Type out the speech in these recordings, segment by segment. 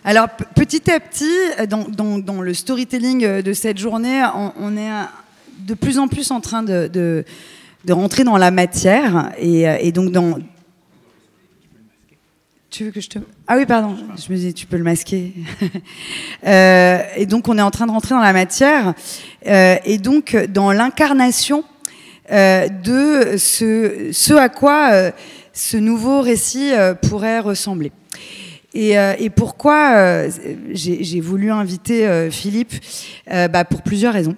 Alors, petit à petit, dans le storytelling de cette journée, on est de plus en plus en train de rentrer dans la matière. Et donc, Tu veux que je te... Ah oui, pardon, je me disais, tu peux le masquer. Et donc, on est en train de rentrer dans la matière. Et donc, dans l'incarnation de ce à quoi ce nouveau récit pourrait ressembler. Et pourquoi j'ai voulu inviter Philippe pour plusieurs raisons.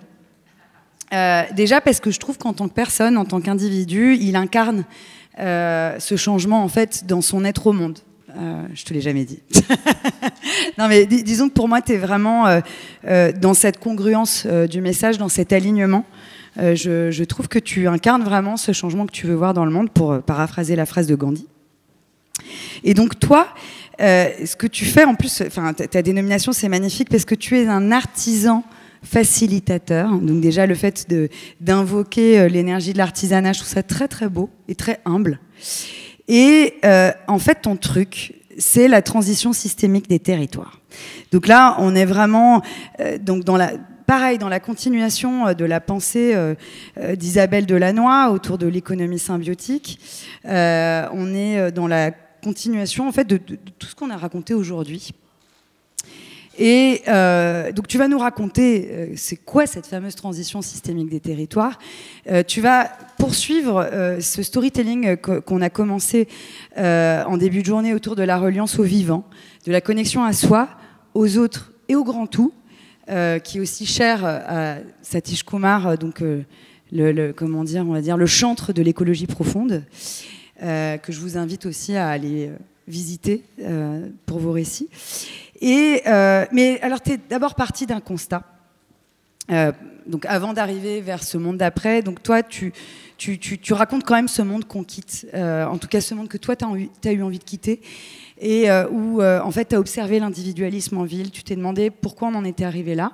Déjà parce que je trouve qu'en tant que personne, en tant qu'individu, il incarne ce changement en fait dans son être au monde. Je te l'ai jamais dit. Non mais disons que pour moi, tu es vraiment dans cette congruence du message, dans cet alignement. Je trouve que tu incarnes vraiment ce changement que tu veux voir dans le monde, pour paraphraser la phrase de Gandhi. Et donc toi, ce que tu fais en plus, ta dénomination c'est magnifique parce que tu es un artisan facilitateur. Donc déjà le fait d'invoquer l'énergie de l'artisanat, je trouve ça très très beau et très humble. Et en fait ton truc, c'est la transition systémique des territoires. Donc là on est vraiment pareil, dans la continuation de la pensée d'Isabelle Delannoy autour de l'économie symbiotique. On est dans la continuation en fait, de tout ce qu'on a raconté aujourd'hui. Et donc tu vas nous raconter c'est quoi cette fameuse transition systémique des territoires. Tu vas poursuivre ce storytelling qu'on a commencé en début de journée autour de la reliance au vivant, de la connexion à soi, aux autres et au grand tout, qui est aussi cher à Satish Kumar, donc comment dire, on va dire le chantre de l'écologie profonde. Que je vous invite aussi à aller visiter pour vos récits. Mais alors, tu es d'abord parti d'un constat. Donc, avant d'arriver vers ce monde d'après, donc toi, tu racontes quand même ce monde qu'on quitte, en tout cas ce monde que toi, tu as eu envie de quitter, et où, en fait, tu as observé l'individualisme en ville. Tu t'es demandé pourquoi on en était arrivé là.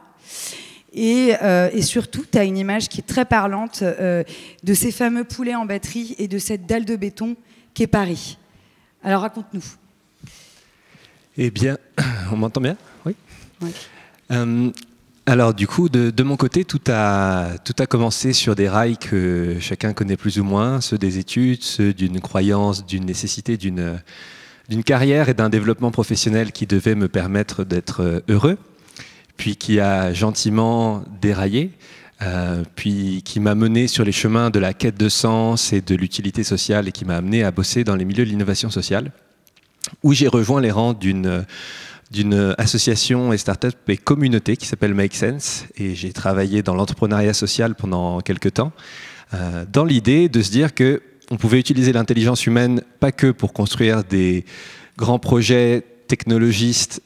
Et surtout, tu as une image qui est très parlante de ces fameux poulets en batterie et de cette dalle de béton qu'est Paris. Alors, raconte-nous. Eh bien, on m'entend bien? Oui. Ouais. Alors, du coup, de mon côté, tout a commencé sur des rails que chacun connaît plus ou moins, ceux des études, ceux d'une croyance, d'une nécessité, d'une carrière et d'un développement professionnel qui devait me permettre d'être heureux, puis qui a gentiment déraillé, puis qui m'a mené sur les chemins de la quête de sens et de l'utilité sociale et qui m'a amené à bosser dans les milieux de l'innovation sociale, où j'ai rejoint les rangs d'une association et start-up et communauté qui s'appelle Make Sense, et j'ai travaillé dans l'entrepreneuriat social pendant quelques temps, dans l'idée de se dire qu'on pouvait utiliser l'intelligence humaine pas que pour construire des grands projets technologistes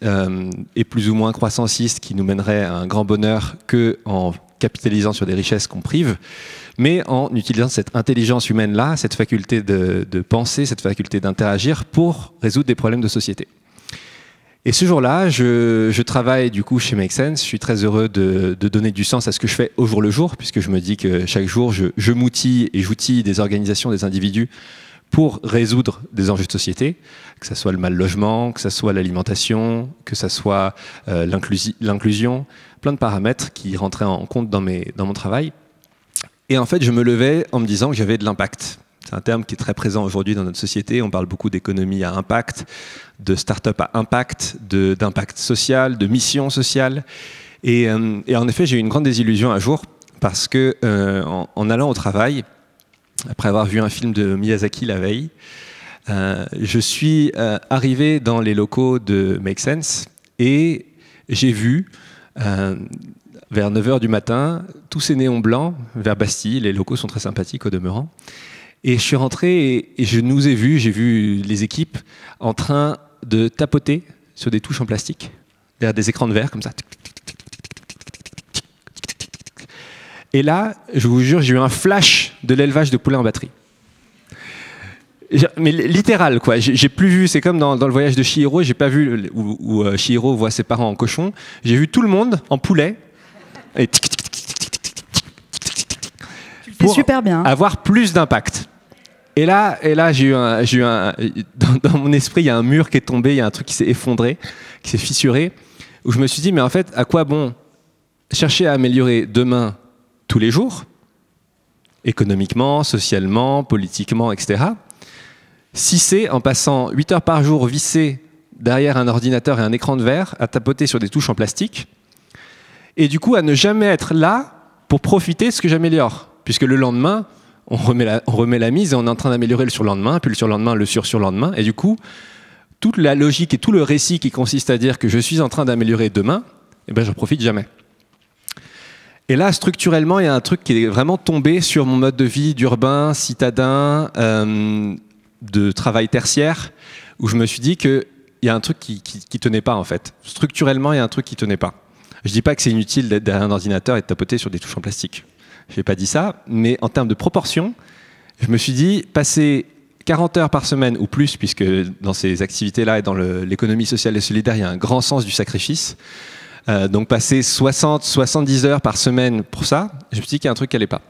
et plus ou moins croissancistes qui nous mèneraient à un grand bonheur que en capitalisant sur des richesses qu'on prive, mais en utilisant cette intelligence humaine-là, cette faculté de penser, cette faculté d'interagir pour résoudre des problèmes de société. Et ce jour-là, je travaille du coup chez Make Sense. Je suis très heureux de donner du sens à ce que je fais au jour le jour, puisque je me dis que chaque jour, je m'outille et j'outille des organisations, des individus pour résoudre des enjeux de société, que ce soit le mal logement, que ce soit l'alimentation, que ce soit l'inclusion, plein de paramètres qui rentraient en compte dans mon travail. Et en fait, je me levais en me disant que j'avais de l'impact. C'est un terme qui est très présent aujourd'hui dans notre société. On parle beaucoup d'économie à impact, de start-up à impact, d'impact social, de mission sociale. Et en effet, j'ai eu une grande désillusion un jour parce que en allant au travail, après avoir vu un film de Miyazaki la veille, je suis arrivé dans les locaux de Make Sense et j'ai vu, vers 9 h du matin, tous ces néons blancs vers Bastille. Les locaux sont très sympathiques au demeurant. Et je suis rentré et je nous ai vus, j'ai vu les équipes en train de tapoter sur des touches en plastique, derrière des écrans de verre comme ça. Et là, je vous jure, j'ai eu un flash de l'élevage de poulets en batterie. Mais littéral, quoi. J'ai plus vu, c'est comme dans le voyage de Chihiro, j'ai pas vu où Chihiro voit ses parents en cochon. J'ai vu tout le monde en poulet. Et pour super bien. Avoir plus d'impact. Et là, j'ai eu un dans mon esprit, il y a un mur qui est tombé, il y a un truc qui s'est effondré, qui s'est fissuré, où je me suis dit, mais en fait, à quoi bon chercher à améliorer demain tous les jours, économiquement, socialement, politiquement, etc., si c'est en passant 8 heures par jour vissé derrière un ordinateur et un écran de verre, à tapoter sur des touches en plastique, et du coup à ne jamais être là pour profiter de ce que j'améliore. Puisque le lendemain, on remet la mise et on est en train d'améliorer le surlendemain, puis le surlendemain, le surlendemain, et du coup, toute la logique et tout le récit qui consiste à dire que je suis en train d'améliorer demain, eh ben, j'en profite jamais. Et là, structurellement, il y a un truc qui est vraiment tombé sur mon mode de vie d'urbain, citadin, de travail tertiaire, où je me suis dit qu'il y a un truc qui tenait pas, en fait. Structurellement, il y a un truc qui tenait pas. Je dis pas que c'est inutile d'être derrière un ordinateur et de tapoter sur des touches en plastique. Je n'ai pas dit ça, mais en termes de proportion, je me suis dit, passer 40 heures par semaine ou plus, puisque dans ces activités-là et dans l'économie sociale et solidaire, il y a un grand sens du sacrifice. Donc passer 60, 70 heures par semaine pour ça, je me suis dit qu'il y a un truc qui n'allait pas.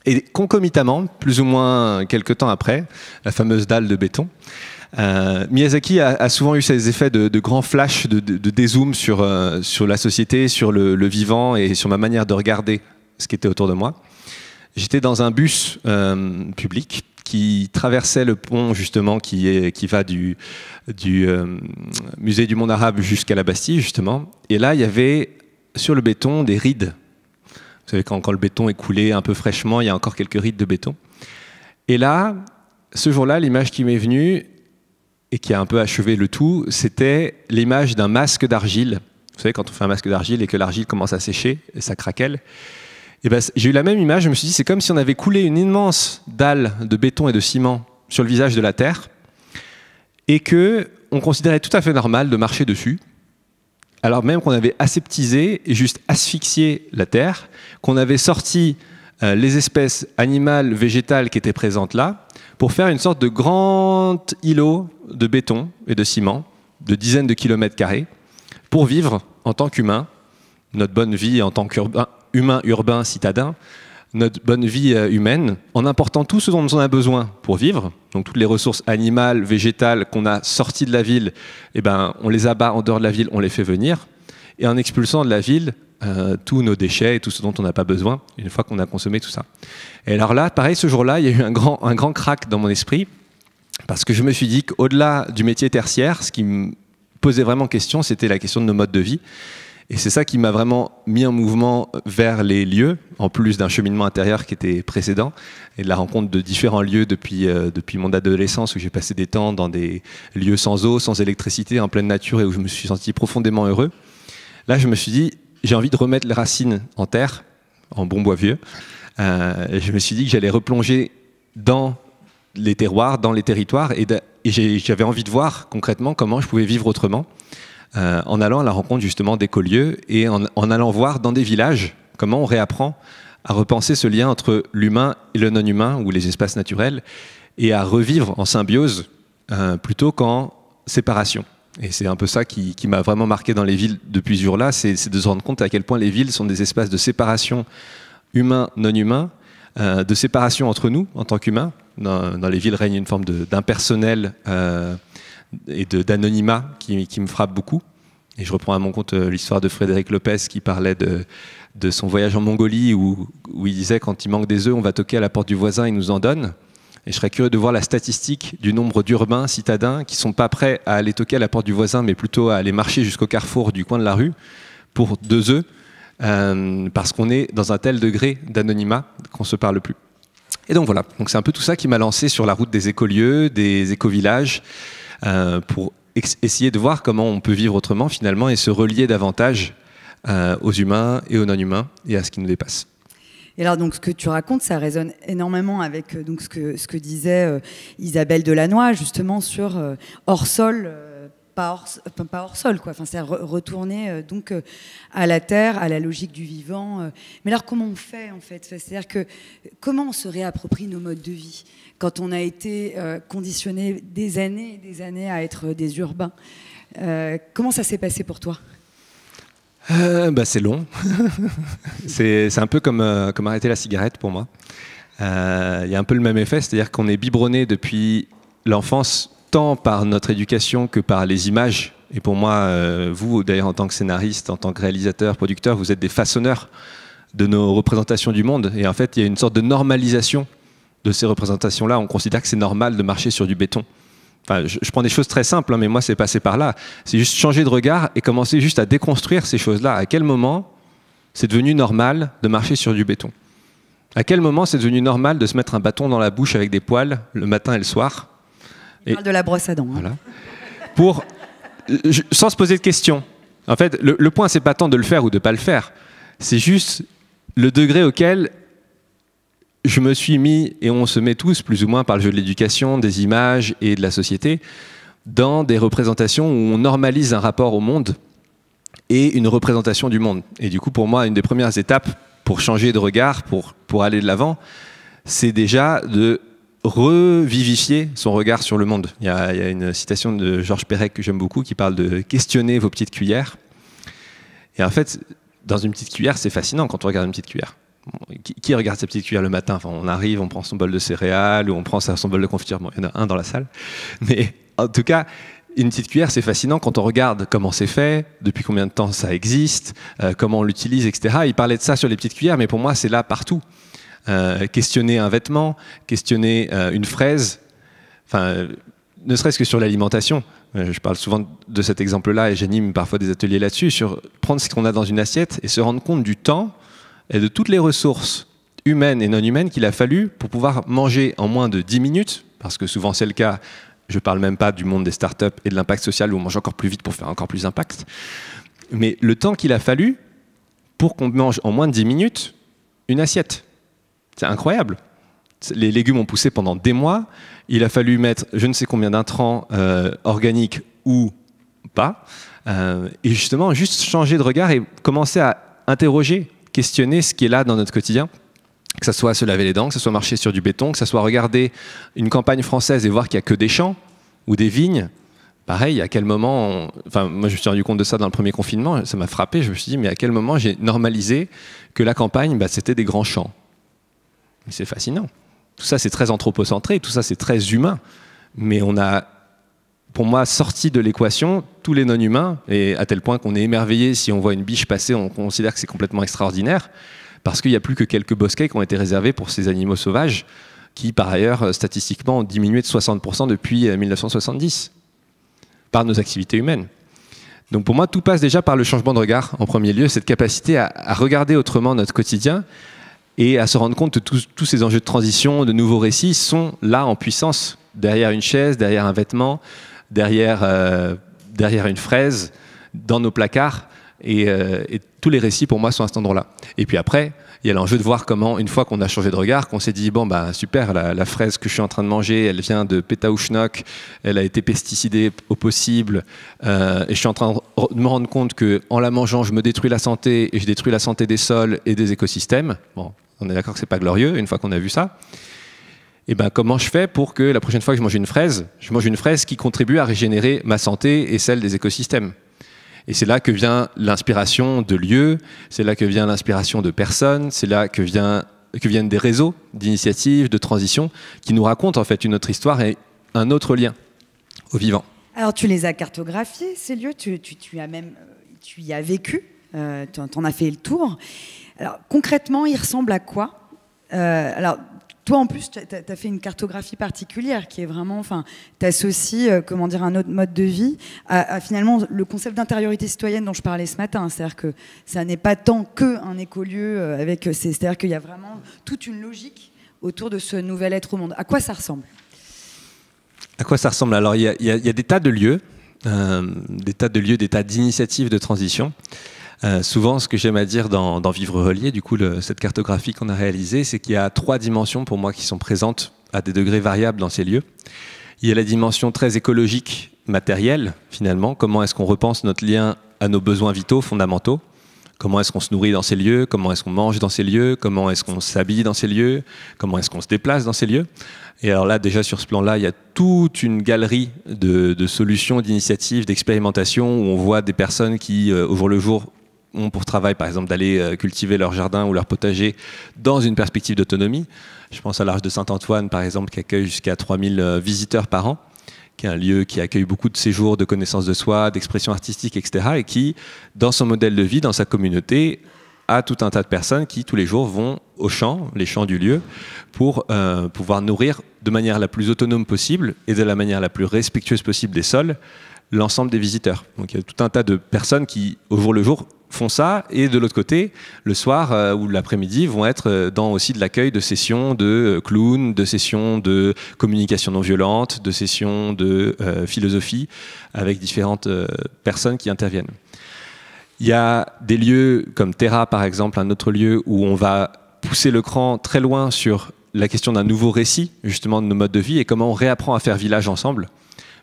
Et concomitamment, plus ou moins quelques temps après, la fameuse dalle de béton, Miyazaki a souvent eu ces effets de grands flashs, de dézoom sur la société, sur le vivant et sur ma manière de regarder ce qui était autour de moi. J'étais dans un bus public qui traversait le pont justement qui va du musée du monde arabe jusqu'à la Bastille justement. Et là, il y avait sur le béton des rides. Vous savez, quand le béton est coulé un peu fraîchement, il y a encore quelques rides de béton. Et là, ce jour-là, l'image qui m'est venue et qui a un peu achevé le tout, c'était l'image d'un masque d'argile. Vous savez, quand on fait un masque d'argile et que l'argile commence à sécher, et ça craquelle. Et ben, j'ai eu la même image, je me suis dit, c'est comme si on avait coulé une immense dalle de béton et de ciment sur le visage de la Terre, et qu'on considérait tout à fait normal de marcher dessus, alors même qu'on avait aseptisé et juste asphyxié la Terre, qu'on avait sorti les espèces animales, végétales qui étaient présentes là, pour faire une sorte de grand îlot de béton et de ciment, de dizaines de kilomètres carrés, pour vivre en tant qu'humain, notre bonne vie en tant qu'humain urbain citadin, notre bonne vie humaine, en important tout ce dont on a besoin pour vivre, donc toutes les ressources animales, végétales qu'on a sorties de la ville, eh ben, on les abat en dehors de la ville, on les fait venir, et en expulsant de la ville tous nos déchets et tout ce dont on n'a pas besoin, une fois qu'on a consommé tout ça. Et alors là, pareil, ce jour-là, il y a eu un grand crack dans mon esprit, parce que je me suis dit qu'au-delà du métier tertiaire, ce qui me posait vraiment question, c'était la question de nos modes de vie. Et c'est ça qui m'a vraiment mis en mouvement vers les lieux, en plus d'un cheminement intérieur qui était précédent, et de la rencontre de différents lieux depuis mon adolescence, où j'ai passé des temps dans des lieux sans eau, sans électricité, en pleine nature, et où je me suis senti profondément heureux. Là, je me suis dit, j'ai envie de remettre les racines en terre, en bon bois vieux. Et je me suis dit que j'allais replonger dans les terroirs, dans les territoires, et j'avais envie de voir concrètement comment je pouvais vivre autrement. En allant à la rencontre justement d'écolieux et en allant voir dans des villages comment on réapprend à repenser ce lien entre l'humain et le non-humain ou les espaces naturels et à revivre en symbiose plutôt qu'en séparation. Et c'est un peu ça qui m'a vraiment marqué dans les villes depuis ce jour-là, c'est de se rendre compte à quel point les villes sont des espaces de séparation humain-non-humain, de séparation entre nous en tant qu'humains. Dans les villes règne une forme d'impersonnel et d'anonymat qui me frappe beaucoup. Et je reprends à mon compte l'histoire de Frédéric Lopez qui parlait de son voyage en Mongolie où il disait quand il manque des œufs, on va toquer à la porte du voisin, il nous en donne. Et je serais curieux de voir la statistique du nombre d'urbains citadins qui ne sont pas prêts à aller toquer à la porte du voisin, mais plutôt à aller marcher jusqu'au carrefour du coin de la rue pour 2 œufs, parce qu'on est dans un tel degré d'anonymat qu'on ne se parle plus. Et donc voilà, donc c'est un peu tout ça qui m'a lancé sur la route des écolieux, des écovillages, pour essayer de voir comment on peut vivre autrement finalement et se relier davantage aux humains et aux non-humains et à ce qui nous dépasse. Et alors donc ce que tu racontes, ça résonne énormément avec donc ce que disait Isabelle Delannoy justement sur hors sol, pas hors sol quoi. Enfin c'est retourner donc à la terre, à la logique du vivant. Mais alors comment on fait en fait? C'est-à-dire que comment on se réapproprie nos modes de vie quand on a été conditionné des années et des années à être des urbains? Comment ça s'est passé pour toi? C'est long. c'est un peu comme arrêter la cigarette pour moi. Il y a un peu le même effet, c'est-à-dire qu'on est biberonné depuis l'enfance tant par notre éducation que par les images Et pour moi, vous, d'ailleurs, en tant que scénariste, en tant que réalisateur, producteur, vous êtes des façonneurs de nos représentations du monde. Et en fait, il y a une sorte de normalisation de ces représentations-là. On considère que c'est normal de marcher sur du béton. Enfin, je prends des choses très simples, hein, mais moi, c'est passé par là. C'est juste changer de regard et commencer juste à déconstruire ces choses-là. À quel moment c'est devenu normal de marcher sur du béton? À quel moment c'est devenu normal de se mettre un bâton dans la bouche avec des poils le matin et le soir? On parle de la brosse à dents. Voilà. Sans se poser de questions. En fait, le point, c'est pas tant de le faire ou de pas le faire. C'est juste le degré auquel je me suis mis, et on se met tous, plus ou moins par le jeu de l'éducation, des images et de la société, dans des représentations où on normalise un rapport au monde et une représentation du monde. Et du coup, pour moi, une des premières étapes pour changer de regard, pour aller de l'avant, c'est déjà de revivifier son regard sur le monde. Il y a une citation de Georges Perec que j'aime beaucoup qui parle de questionner vos petites cuillères. Et en fait, dans une petite cuillère, c'est fascinant quand on regarde une petite cuillère. Qui regarde sa petite cuillère le matin? Enfin, on arrive, on prend son bol de céréales ou on prend son bol de confiture. Bon, il y en a un dans la salle. Mais en tout cas, une petite cuillère, c'est fascinant quand on regarde comment c'est fait, depuis combien de temps ça existe, comment on l'utilise, etc. Il parlait de ça sur les petites cuillères, mais pour moi, c'est là partout. Questionner un vêtement, questionner une fraise, enfin, ne serait-ce que sur l'alimentation. Je parle souvent de cet exemple-là et j'anime parfois des ateliers là-dessus, sur prendre ce qu'on a dans une assiette et se rendre compte du temps et de toutes les ressources humaines et non humaines qu'il a fallu pour pouvoir manger en moins de 10 minutes, parce que souvent c'est le cas. Je ne parle même pas du monde des startups et de l'impact social où on mange encore plus vite pour faire encore plus d'impact. Mais le temps qu'il a fallu pour qu'on mange en moins de 10 minutes une assiette. C'est incroyable. Les légumes ont poussé pendant des mois. Il a fallu mettre je ne sais combien d'intrants organiques ou pas. Et justement, juste changer de regard et commencer à interroger, questionner ce qui est là dans notre quotidien. Que ça soit se laver les dents, que ça soit marcher sur du béton, que ça soit regarder une campagne française et voir qu'il n'y a que des champs ou des vignes. Pareil, à quel moment... Enfin, moi, je me suis rendu compte de ça dans le premier confinement. Ça m'a frappé. Je me suis dit, mais à quel moment j'ai normalisé que la campagne, c'était des grands champs? Mais c'est fascinant. Tout ça, c'est très anthropocentré. Tout ça, c'est très humain. Mais on a, pour moi, sorti de l'équation tous les non-humains, et à tel point qu'on est émerveillé si on voit une biche passer, on considère que c'est complètement extraordinaire. Parce qu'il n'y a plus que quelques bosquets qui ont été réservés pour ces animaux sauvages, qui, par ailleurs, statistiquement, ont diminué de 60% depuis 1970, par nos activités humaines. Donc pour moi, tout passe déjà par le changement de regard, en premier lieu, cette capacité à regarder autrement notre quotidien et à se rendre compte que tous ces enjeux de transition, de nouveaux récits, sont là en puissance, derrière une chaise, derrière un vêtement, derrière une fraise, dans nos placards. Et tous les récits, pour moi, sont à cet endroit-là. Et puis après, il y a l'enjeu de voir comment, une fois qu'on a changé de regard, qu'on s'est dit, bon, bah, super, la fraise que je suis en train de manger, elle vient de Pétaouchnok, elle a été pesticidée au possible, et je suis en train de me rendre compte qu'en la mangeant, je me détruis la santé, et je détruis la santé des sols et des écosystèmes. Bon, on est d'accord que c'est pas glorieux, une fois qu'on a vu ça. Et ben, comment je fais pour que la prochaine fois que je mange une fraise qui contribue à régénérer ma santé et celle des écosystèmes? Et c'est là que vient l'inspiration de lieux, c'est là que vient l'inspiration de personnes, c'est là que viennent des réseaux d'initiatives, de transition, qui nous racontent en fait une autre histoire et un autre lien au vivant. Alors tu les as cartographiés, ces lieux, tu y as vécu, tu en as fait le tour. Alors concrètement, ils ressemblent à quoi? Alors toi en plus, tu as fait une cartographie particulière qui est vraiment, enfin, t'associes, comment dire, un autre mode de vie à finalement le concept d'intériorité citoyenne dont je parlais ce matin. C'est-à-dire que ça n'est pas tant qu'un écolieu c'est-à-dire qu'il y a vraiment toute une logique autour de ce nouvel être au monde. À quoi ça ressemble? À quoi ça ressemble? Alors il y a des tas de lieux, des tas d'initiatives de transition. Souvent, ce que j'aime à dire dans Vivre Relié, du coup, cette cartographie qu'on a réalisée, c'est qu'il y a 3 dimensions pour moi qui sont présentes à des degrés variables dans ces lieux. Il y a la dimension très écologique, matérielle, finalement. Comment est-ce qu'on repense notre lien à nos besoins vitaux fondamentaux? Comment est-ce qu'on se nourrit dans ces lieux? Comment est-ce qu'on mange dans ces lieux? Comment est-ce qu'on s'habille dans ces lieux? Comment est-ce qu'on se déplace dans ces lieux? Et alors là, déjà sur ce plan-là, il y a toute une galerie de solutions, d'initiatives, d'expérimentations où on voit des personnes qui, au jour le jour, ont pour travail, par exemple, d'aller cultiver leur jardin ou leur potager dans une perspective d'autonomie. Je pense à l'Arche de Saint-Antoine, par exemple, qui accueille jusqu'à 3000 visiteurs par an, qui est un lieu qui accueille beaucoup de séjours, de connaissance de soi, d'expression artistique, etc. Et qui, dans son modèle de vie, dans sa communauté, a tout un tas de personnes qui, tous les jours, vont aux champs, les champs du lieu, pour pouvoir nourrir de manière la plus autonome possible et de la manière la plus respectueuse possible des sols l'ensemble des visiteurs. Donc il y a tout un tas de personnes qui, au jour le jour, font ça, et de l'autre côté, le soir ou l'après-midi, vont être dans aussi de l'accueil de sessions de clowns, de sessions de communication non violente, de sessions de philosophie, avec différentes personnes qui interviennent. Il y a des lieux comme Terra, par exemple, un autre lieu où on va pousser le cran très loin sur la question d'un nouveau récit, justement, de nos modes de vie, et comment on réapprend à faire village ensemble.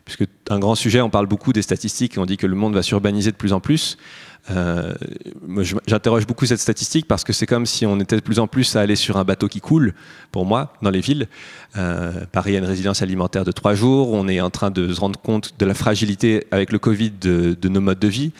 Puisque un grand sujet, on parle beaucoup des statistiques, et on dit que le monde va s'urbaniser de plus en plus. J'interroge beaucoup cette statistique parce que c'est comme si on était de plus en plus à aller sur un bateau qui coule, pour moi, dans les villes. Paris a une résilience alimentaire de 3 jours, on est en train de se rendre compte de la fragilité avec le Covid de nos modes de vie.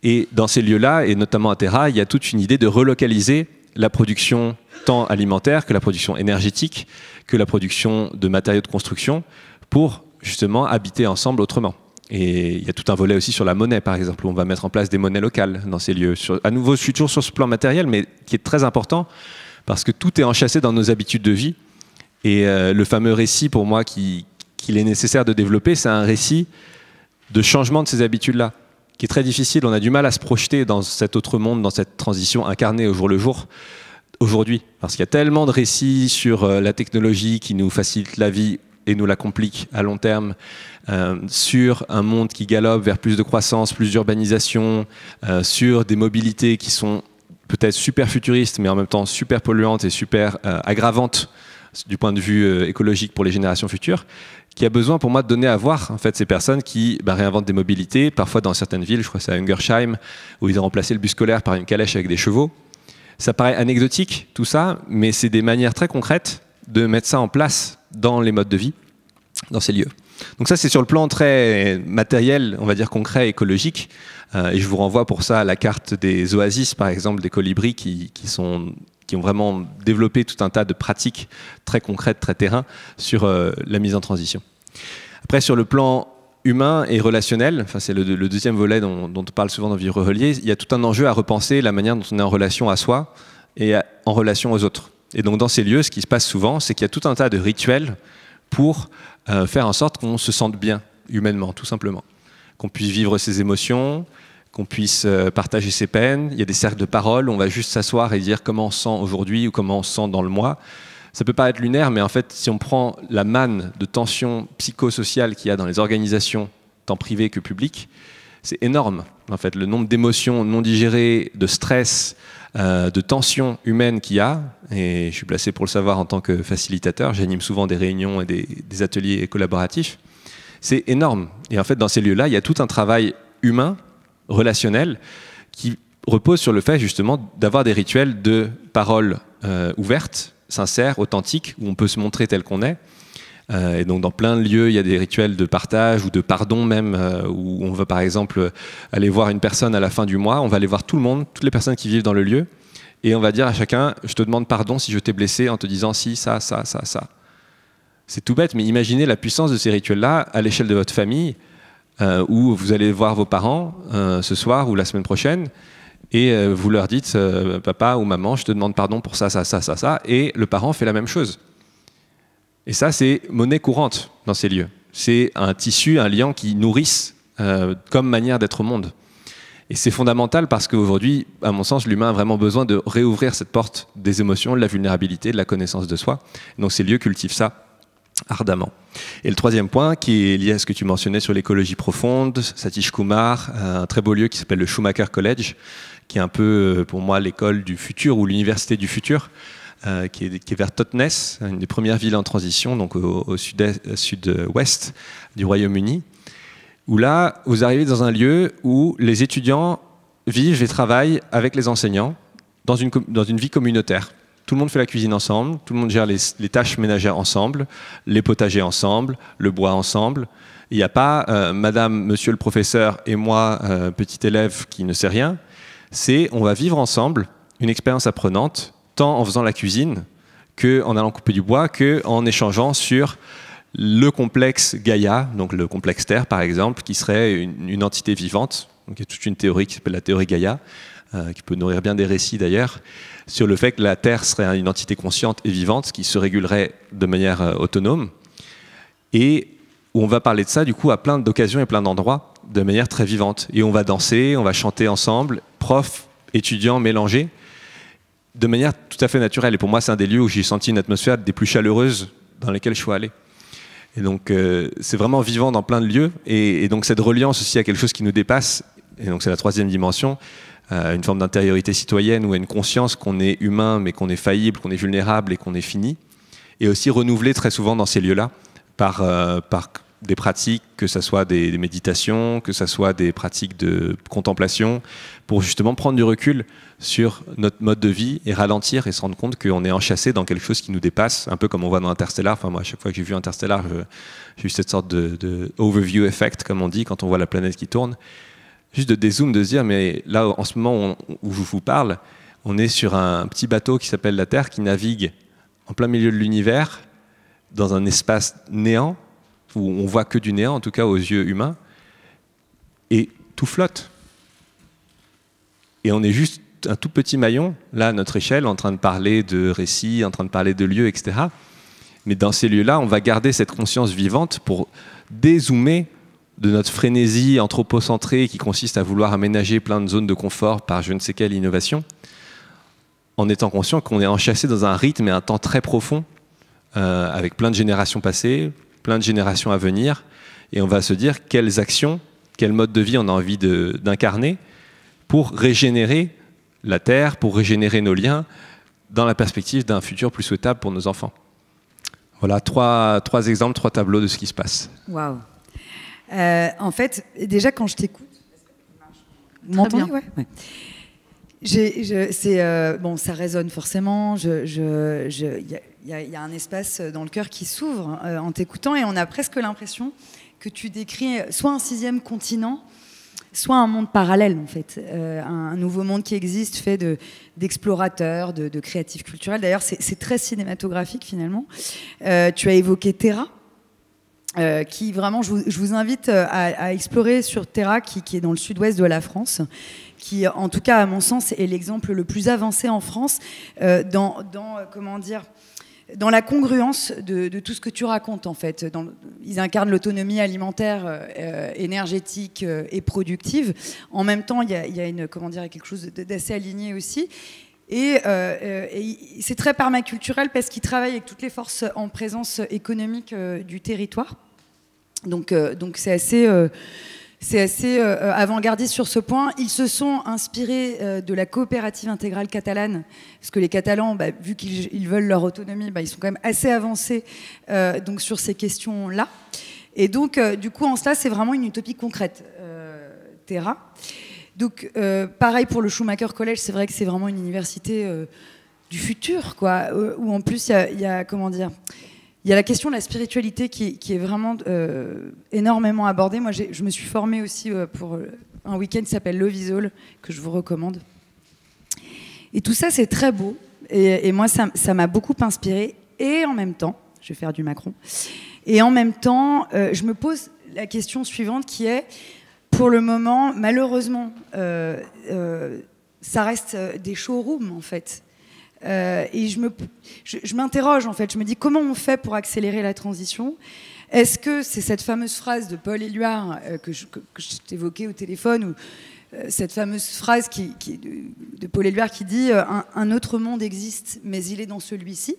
Et dans ces lieux-là, et notamment à Terra, il y a toute une idée de relocaliser la production tant alimentaire que la production énergétique, que la production de matériaux de construction, pour justement habiter ensemble autrement. Et il y a tout un volet aussi sur la monnaie, par exemple, où on va mettre en place des monnaies locales dans ces lieux. À nouveau, je suis toujours sur ce plan matériel, mais qui est très important, parce que tout est enchâssé dans nos habitudes de vie. Et le fameux récit, pour moi, qu'il est nécessaire de développer, c'est un récit de changement de ces habitudes-là, qui est très difficile. On a du mal à se projeter dans cet autre monde, dans cette transition incarnée au jour le jour, aujourd'hui. Parce qu'il y a tellement de récits sur la technologie qui nous facilite la vie et nous la complique à long terme, sur un monde qui galope vers plus de croissance, plus d'urbanisation, sur des mobilités qui sont peut-être super futuristes, mais en même temps super polluantes et super aggravantes du point de vue écologique pour les générations futures, qui a besoin pour moi de donner à voir en fait, ces personnes qui réinventent des mobilités, parfois dans certaines villes, je crois que c'est à Ungersheim, où ils ont remplacé le bus scolaire par une calèche avec des chevaux. Ça paraît anecdotique tout ça, mais c'est des manières très concrètes de mettre ça en place dans les modes de vie, dans ces lieux. Donc ça, c'est sur le plan très matériel, on va dire concret, écologique. Et je vous renvoie pour ça à la carte des oasis, par exemple, des colibris qui ont vraiment développé tout un tas de pratiques très concrètes, très terrain, sur la mise en transition. Après, sur le plan humain et relationnel, enfin, c'est le deuxième volet dont on parle souvent dans Vivre Relié, il y a tout un enjeu à repenser la manière dont on est en relation à soi et en relation aux autres. Et donc dans ces lieux, ce qui se passe souvent, c'est qu'il y a tout un tas de rituels pour faire en sorte qu'on se sente bien, humainement, tout simplement. Qu'on puisse vivre ses émotions, qu'on puisse partager ses peines. Il y a des cercles de parole où on va juste s'asseoir et dire comment on se sent aujourd'hui ou comment on se sent dans le mois. Ça peut paraître lunaire, mais en fait, si on prend la manne de tension psychosociale qu'il y a dans les organisations, tant privées que publiques, c'est énorme. En fait, le nombre d'émotions non digérées, de stress, de tensions humaines qu'il y a, et je suis placé pour le savoir en tant que facilitateur, j'anime souvent des réunions et des ateliers collaboratifs, c'est énorme. Et en fait, dans ces lieux-là, il y a tout un travail humain, relationnel, qui repose sur le fait justement d'avoir des rituels de paroles ouvertes, sincères, authentiques, où on peut se montrer tel qu'on est. Et donc dans plein de lieux, il y a des rituels de partage ou de pardon même, où on va par exemple aller voir une personne à la fin du mois, on va aller voir tout le monde, toutes les personnes qui vivent dans le lieu, et on va dire à chacun, je te demande pardon si je t'ai blessé en te disant si, ça, ça, ça, ça. C'est tout bête, mais imaginez la puissance de ces rituels-là à l'échelle de votre famille, où vous allez voir vos parents ce soir ou la semaine prochaine, et vous leur dites, papa ou maman, je te demande pardon pour ça, ça, ça, ça, ça, et le parent fait la même chose. Et ça, c'est monnaie courante dans ces lieux. C'est un tissu, un lien qui nourrissent comme manière d'être au monde. Et c'est fondamental parce qu'aujourd'hui, à mon sens, l'humain a vraiment besoin de réouvrir cette porte des émotions, de la vulnérabilité, de la connaissance de soi. Donc ces lieux cultivent ça ardemment. Et le troisième point, qui est lié à ce que tu mentionnais sur l'écologie profonde, Satish Kumar, un très beau lieu qui s'appelle le Schumacher College, qui est un peu, pour moi, l'école du futur ou l'université du futur, qui est vers Totnes, une des premières villes en transition, donc au sud-ouest du Royaume-Uni, où là, vous arrivez dans un lieu où les étudiants vivent et travaillent avec les enseignants dans une vie communautaire. Tout le monde fait la cuisine ensemble, tout le monde gère les tâches ménagères ensemble, les potagers ensemble, le bois ensemble. Il n'y a pas madame, monsieur le professeur et moi, petit élève qui ne sait rien. C'est on va vivre ensemble une expérience apprenante, tant en faisant la cuisine, qu'en allant couper du bois, qu'en échangeant sur le complexe Gaïa, donc le complexe Terre par exemple, qui serait une entité vivante. Donc, il y a toute une théorie qui s'appelle la théorie Gaïa, qui peut nourrir bien des récits d'ailleurs, sur le fait que la Terre serait une entité consciente et vivante qui se régulerait de manière autonome, et où on va parler de ça du coup à plein d'occasions et plein d'endroits de manière très vivante. Et on va danser, on va chanter ensemble, profs, étudiants mélangés, de manière tout à fait naturelle. Et pour moi, c'est un des lieux où j'ai senti une atmosphère des plus chaleureuses dans lesquelles je suis allé. Et donc, c'est vraiment vivant dans plein de lieux. Et donc, cette reliance aussi à quelque chose qui nous dépasse, et donc c'est la troisième dimension, une forme d'intériorité citoyenne ou une conscience qu'on est humain, mais qu'on est faillible, qu'on est vulnérable et qu'on est fini, et aussi renouvelée très souvent dans ces lieux-là par des pratiques, que ce soit des méditations, que ce soit des pratiques de contemplation, pour justement prendre du recul sur notre mode de vie et ralentir et se rendre compte qu'on est enchâssé dans quelque chose qui nous dépasse, un peu comme on voit dans Interstellar. Enfin, moi, à chaque fois que j'ai vu Interstellar, j'ai eu cette sorte de overview effect, comme on dit, quand on voit la planète qui tourne. Juste de dézoom, de se dire, mais là, en ce moment où je vous parle, on est sur un petit bateau qui s'appelle la Terre, qui navigue en plein milieu de l'univers, dans un espace néant, où on voit que du néant, en tout cas aux yeux humains, et tout flotte. Et on est juste un tout petit maillon, là, à notre échelle, en train de parler de récits, en train de parler de lieux, etc. Mais dans ces lieux-là, on va garder cette conscience vivante pour dézoomer de notre frénésie anthropocentrée qui consiste à vouloir aménager plein de zones de confort par je ne sais quelle innovation, en étant conscient qu'on est enchâssé dans un rythme et un temps très profond, avec plein de générations passées, plein de générations à venir, et on va se dire quelles actions, quel mode de vie on a envie d'incarner pour régénérer la Terre, pour régénérer nos liens, dans la perspective d'un futur plus souhaitable pour nos enfants. Voilà, trois exemples, 3 tableaux de ce qui se passe. Waouh. En fait, déjà quand je t'écoute, vous m'entendez? Ouais. Bon, ça résonne forcément. Il y a un espace dans le cœur qui s'ouvre en t'écoutant, et on a presque l'impression que tu décris soit un 6e continent, soit un monde parallèle, en fait, un nouveau monde qui existe, fait d'explorateurs, de créatifs culturels. D'ailleurs, c'est très cinématographique finalement. Tu as évoqué Terra. Qui vraiment, je vous invite à explorer sur Terra, qui est dans le sud-ouest de la France, qui, en tout cas, à mon sens, est l'exemple le plus avancé en France comment dire, dans la congruence de tout ce que tu racontes, en fait. Ils incarnent l'autonomie alimentaire, énergétique et productive. En même temps, il y a comment dire, quelque chose d'assez aligné aussi. Et c'est très permaculturel parce qu'ils travaillent avec toutes les forces en présence économique du territoire. Donc c'est assez avant-gardiste sur ce point. Ils se sont inspirés de la coopérative intégrale catalane, parce que les Catalans, vu qu'ils veulent leur autonomie, ils sont quand même assez avancés donc sur ces questions-là. Et donc, du coup, en cela, c'est vraiment une utopie concrète, Terra. Donc, pareil pour le Schumacher College, c'est vrai que c'est vraiment une université du futur, quoi, où en plus, il y a comment dire, il y a la question de la spiritualité qui est vraiment énormément abordée. Moi, je me suis formée aussi pour un week-end qui s'appelle Love is All, que je vous recommande. Et tout ça, c'est très beau. Et moi, ça m'a beaucoup inspirée. Et en même temps, je vais faire du Macron, et en même temps, je me pose la question suivante qui est, pour le moment, malheureusement, ça reste des showrooms, en fait. Et je m'interroge, en fait. Je me dis, comment on fait pour accélérer la transition? Est-ce que c'est cette fameuse phrase de Paul Éluard que je t'évoquais au téléphone, ou cette fameuse phrase de Paul Éluard qui dit un autre monde existe, mais il est dans celui-ci?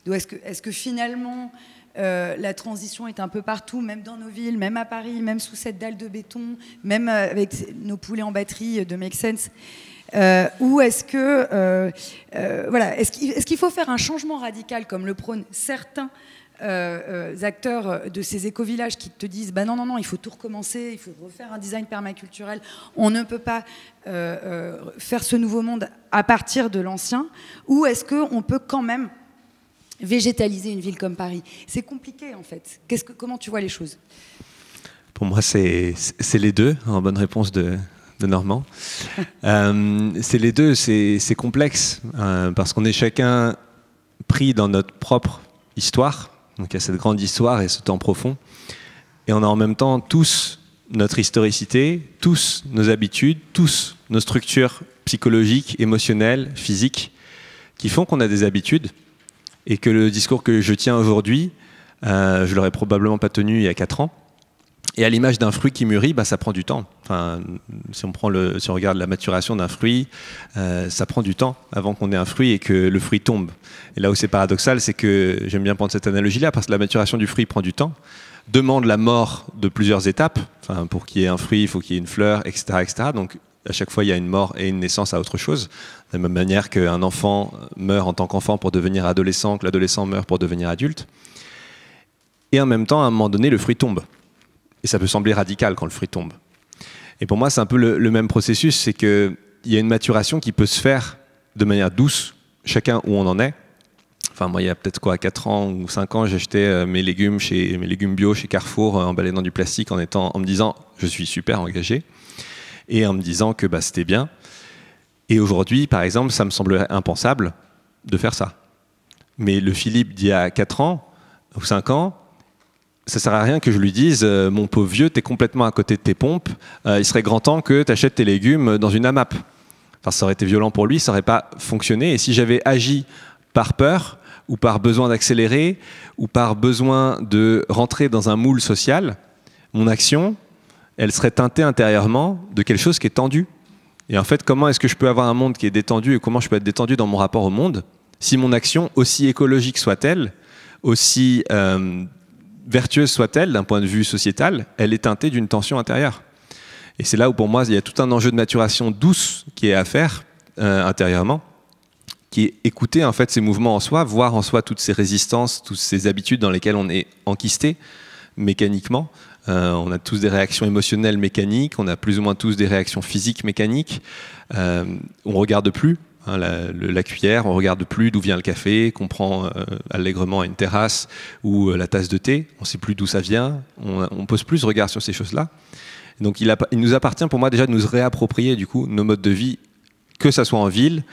Est-ce que finalement... la transition est un peu partout, même dans nos villes, même à Paris, même sous cette dalle de béton, même avec nos poulets en batterie de Make Sense. Ou est-ce que voilà, est-ce qu'il faut faire un changement radical comme le prônent certains acteurs de ces éco-villages qui te disent non, il faut tout recommencer, il faut refaire un design permaculturel, on ne peut pas faire ce nouveau monde à partir de l'ancien, ou est-ce qu'on peut quand même végétaliser une ville comme Paris? C'est compliqué, en fait. Comment tu vois les choses? Pour moi, c'est les deux, en bonne réponse de Normand. C'est les deux, c'est complexe, parce qu'on est chacun pris dans notre propre histoire, Donc il y a cette grande histoire et ce temps profond. Et on a en même temps tous notre historicité, tous nos habitudes, tous nos structures psychologiques, émotionnelles, physiques, qui font qu'on a des habitudes et que le discours que je tiens aujourd'hui, je l'aurais probablement pas tenu il y a 4 ans. Et à l'image d'un fruit qui mûrit, ça prend du temps. Enfin, si on regarde la maturation d'un fruit, ça prend du temps avant qu'on ait un fruit et que le fruit tombe. Et là où c'est paradoxal, c'est que j'aime bien prendre cette analogie-là, parce que la maturation du fruit prend du temps, demande la mort de plusieurs étapes. Enfin, pour qu'il y ait un fruit, il faut qu'il y ait une fleur, etc., etc. Donc, à chaque fois, il y a une mort et une naissance à autre chose. De la même manière qu'un enfant meurt en tant qu'enfant pour devenir adolescent, que l'adolescent meurt pour devenir adulte. Et en même temps, à un moment donné, le fruit tombe. Et ça peut sembler radical quand le fruit tombe. Et pour moi, c'est un peu le même processus, c'est qu'il y a une maturation qui peut se faire de manière douce, chacun où on en est. Enfin, moi, il y a peut-être 4 ans ou 5 ans, j'achetais mes légumes bio chez Carrefour, emballés dans du plastique, en me disant, je suis super engagé, et en me disant que c'était bien. Et aujourd'hui, par exemple, ça me semblerait impensable de faire ça. Mais le Philippe d'il y a 4 ans ou 5 ans, ça sert à rien que je lui dise mon pauvre vieux, t'es complètement à côté de tes pompes, il serait grand temps que tu achètes tes légumes dans une AMAP. Enfin, ça aurait été violent pour lui, ça n'aurait pas fonctionné. Et si j'avais agi par peur, ou par besoin d'accélérer, ou par besoin de rentrer dans un moule social, mon action, elle serait teintée intérieurement de quelque chose qui est tendu. Et en fait, comment est-ce que je peux avoir un monde qui est détendu et comment je peux être détendu dans mon rapport au monde si mon action, aussi écologique soit-elle, aussi vertueuse soit-elle d'un point de vue sociétal, elle est teintée d'une tension intérieure. Et c'est là où pour moi il y a tout un enjeu de maturation douce qui est à faire intérieurement, qui est écouter en fait ces mouvements en soi, voir en soi toutes ces résistances, toutes ces habitudes dans lesquelles on est enquisté mécaniquement. On a tous des réactions émotionnelles mécaniques, on a plus ou moins tous des réactions physiques mécaniques. On regarde plus la cuillère, on regarde plus d'où vient le café qu'on prend allègrement à une terrasse ou la tasse de thé. On ne sait plus d'où ça vient. On pose plus de regard sur ces choses-là. Donc il nous appartient pour moi déjà de nous réapproprier du coup nos modes de vie, que ça soit en ville,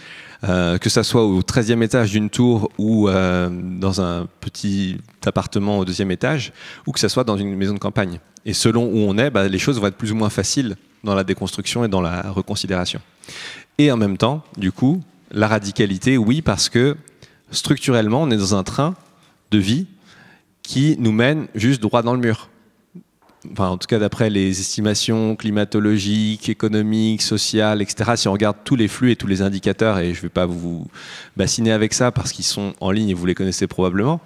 que ça soit au 13e étage d'une tour ou dans un petit appartement au 2e étage, ou que ça soit dans une maison de campagne. Et selon où on est, les choses vont être plus ou moins faciles dans la déconstruction et dans la reconsidération. Et en même temps, du coup, la radicalité, oui, parce que structurellement, on est dans un train de vie qui nous mène juste droit dans le mur. Enfin, en tout cas, d'après les estimations climatologiques, économiques, sociales, etc., si on regarde tous les flux et tous les indicateurs, et je ne vais pas vous bassiner avec ça parce qu'ils sont en ligne et vous les connaissez probablement.